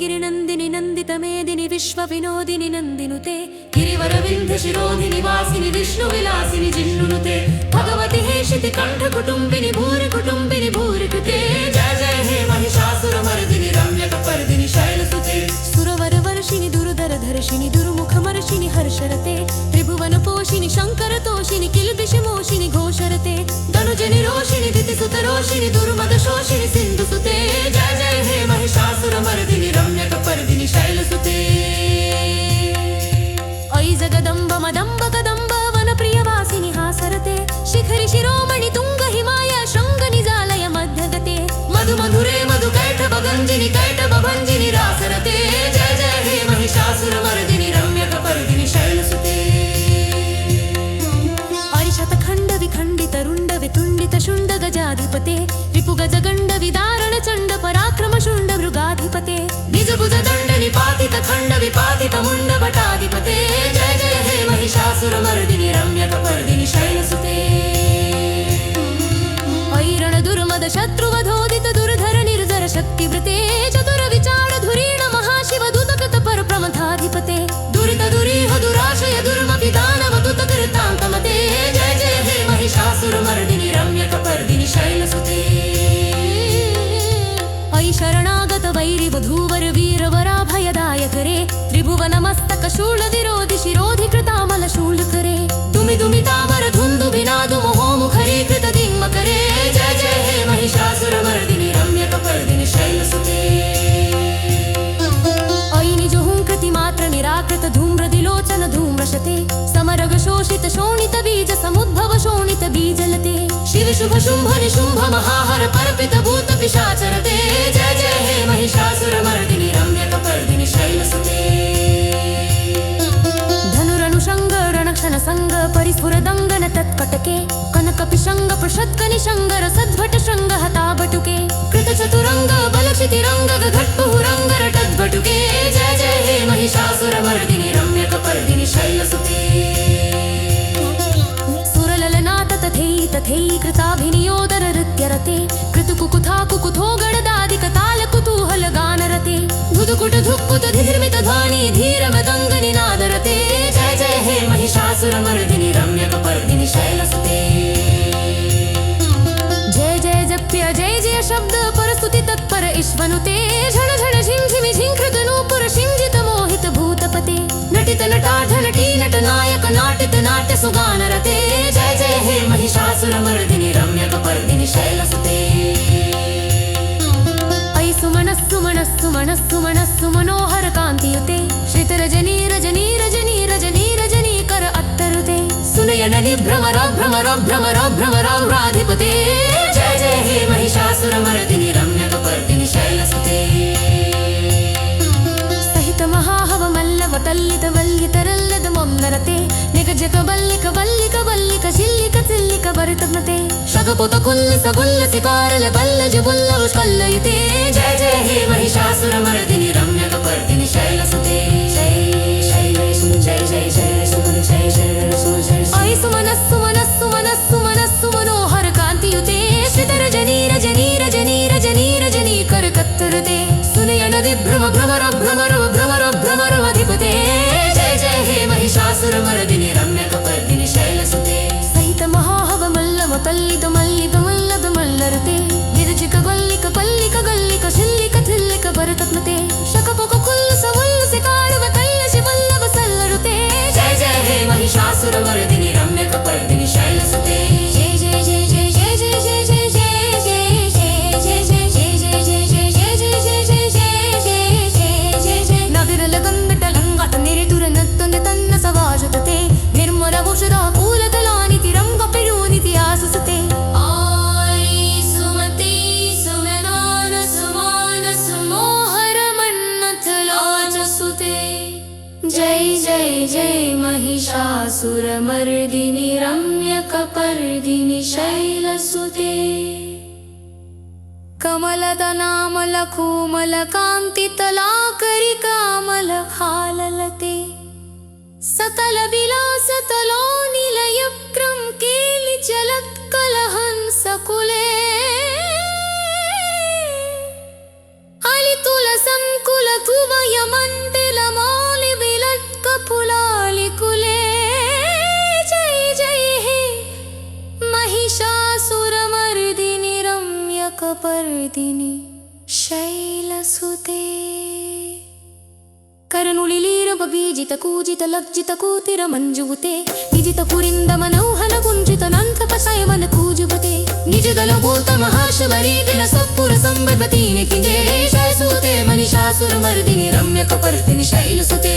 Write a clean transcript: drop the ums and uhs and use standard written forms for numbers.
गिरिनन्दिनि नन्दितमेदिनि विश्वविनोदिनि नन्दिनुते गिरिवरविन्ध्यशिरोधिनि वासिनि विष्णुविलासिनि जिन्नुनुते भगवति हेशिति कण्ठकुटुम्बिनि भूरिकुटुम्बिनि भूरिकृते जय जय हे महिषासुरमर्दिनि रम्यकपर्दिनि शैलसुते सुरवरवर्षिणि दुर्धरधर्षिणि दुर्मुखमर्षिणि हर्षरते त्रिभुवनपोषिणि शङ्करतोषिणि किल्बिषमोषिणि घोषरते धनुजनि रोषिणि दितिसुतरोषिणि दुर्मदशोषिणि सिन्धुसुते जय जय हे महिषासुरमर्दिनि रम्यकपर्दिनि शैलसुते ऐ जगदम्ब मदम्ब कदम्ब वनप्रियवासिनि हासरते शिखरि शिरोमणि तुङ्ग हिमाय शृङ्गनिजालय मध्यगते मधुमधुरे मधुकैटभगञ्जिनि कैटभभञ्जिनि रासरते जय जय हे महिषासुरमर्दिनि रम्यकपर्दिनि शैलसुते शतखण्ड विखण्डित रुण्ड वितुण्डित शुण्ड गजाधिपते रिपुगजगण्ड विदारण चण्ड पराक्रम शुण्ड मृगाधिपते निजभुज दण्ड निपातित खण्ड विपातित मुण्ड भटाधिपते जय जय हे महिषासुरमर्दिनि रम्यकपर्दिनि शैलसुते ऐरण दुर्मद शत्रुवधोदित दुर्धर निर्जर शक्तिवृते चतुर विचार धुरीण महाशिव दूतकृत परप्रमथाधिपते दुरित दुरीह दुराशय दुर्मपि दानव दूतकृतान्तमते जय जय हे महिषासुरमर्दिनि रम्यकपर्दिनि शैलसुते ऐ शरणागत वैरि वधूवर वीरवराभयदायकरे त्रिभुवनमस्तक शूलविरोधि शिरोधि कृतामल शूलकरे दुमि दुमि तामर धुन्दु विनादु मोहोमुखरे कृत दिङ्मकरे जय जय हे महिषासुरमर्दिनि रम्यकपर्दिनि शैलसुते ऐ निजुहुङ्कृति मात्र निराकृत धूम्रदिलोचन धूम्रशते समरग शोषित शोणित बीज समुद्भव शोणित बीजलते शिव शुभ शुम्भ निशुम्भ महाहर पर्पित भूत पिशाचरते जय जय हे महिषासुरमर्दिनि रम्यकपर्दिनि शैलसुते धनुरनुषङ्ग रणक्षण संग परिस्फुरदङ्गन तत्कटके कनकपिशङ्ग पृषत्कनिशङ्ग रसद्भट शृङ्ग हताबटुके कृतचतुरङ्ग बलक्षितिरङ्ग गघट्बहुरङ्ग रटद्भटुके जय जय हे महिषासुरमर्दिनि रम्यकपर्दिनि शैलसुते सुरललनाथ तथै तथै कृताभिनियोदर नृत्यरते कृतुकुकुथा कुकुथो गणदादिक ताल कुतूहल गानरते धुधुकुट धुक्कुत धिर्मित ध्वनि धीर मदङ्ग निनादरते जय जय हे महिषासुरमर्दिनि रम्यकपर्दिनि शैलसुते जय जय जप्य जय जय शब्द परस्तुति तत्पर ईश्वनुते झण झण झिंझिमि झिंकृत नूपुर शिंजित मोहित भूतपते नटित नटाढ नटी नट नायक नाटित नाट्य सुगानरते जय जय हे महिषासुरमर्दिनि रम्यकपर्दिनि शैलसुते ऐ सुमनस्सु मनस्सु मनस्सु मनस्सु मनोहर कान्तियुते श्रितरजनी रजनी रजनी रजनी रजनी कर अत्तरुते सुनयननि भ्रमर भ्रमर भ्रमर भ्रमर राधिपते जय जय हे महिषासुरमर्दिनि रम्यकपर्दिनि शैलसुते सहित महाहव मल्लव तल्लित वल्लितरल्लद मोम्नरते निगजक बल्लिक वल्लिक वल्लिक चिल्लिक चिल्लिक भरितमते शगपुत कुल्लिस गुल्लसिकारल बल्लज बुल्लव स्कल्लयिते जय जय हे महिषासुरमर्दिनि रम्यकपर्दिनि शैलसुते जय जय जय जय जय ऐ सुमनस्सु मनस्सु मनस्सु मनस्सु मनोहर कान्तियुते श्रितरजनी रजनी रजनी रजनी रजनी कर कत्तरते सुनयन विभ्रम भ्रमर भ्रमर भ्रमर भ्रमर अधिपते जय जय हे महिषासुरमर्दिनि रम्यकपर्दिनि शैलसुते सहित महाहव मल्लव तल्लित मल्लित मल्लद मल्लरते निरजिक गल्लिक पल्लिक गल्लिक शिल्लिक थिल्लिक भरतत्मते शकपक कुल्लस उल्लसि काळुव कल्लशि वल्लभ सल्लरुते जय जय हे महिषासुरमर्दिनि रम्यकपर्दिनि शैलसुते जय जय जय जय जय जय जय जय जय जय जय जय नविरल गंगट लंगट निरितुर नत्तुंद तन्न सवाजुतते निर्मल भूषित पूलतलानि तिरंग पिरूनिति आसुसते आई सुमति सुमनान सुमान सुमोहर मन्नथ लाजसुते जय जय जय महिषासुरमर्दिनि रम्यकपर्दिनि शैलसुते कमलद नामल खूमल कांतितलाकरि कामल खाललते सकल विलास तलो निलयक्रम केलि चलत कलहंस कुले अलितुल संकुल तु ಮರ್ದಿನಿ ಶೈಲಸುತೆ ಕರನುಳಿಲಿರಬ ಬೀಜಿತ ಕೂಜಿತ ಲಜ್ಜಿತ ಕೂತಿರ ಮಂಜುವುತೆ ನಿಜಿತ ಪುರಿಂದ ಮನೌಹನ ಕುಂಜಿತ ನಂತಪ ಶಯವನ ಕೂಜುವತೆ ನಿಜದಲ ಭೂತ ಮಹಾಶಿವರೀತಿನ ಸಪ್ಪುರ ಸಂಬರ್ಬತೀನೆ ಕಿಂಜೆ ಶೈಸುತೆ ಮನಿಷಾಸುರ ಮರ್ದಿನಿ ರಮ್ಯ ಕಪರ್ದಿನಿ ಶೈಲಸುತೆ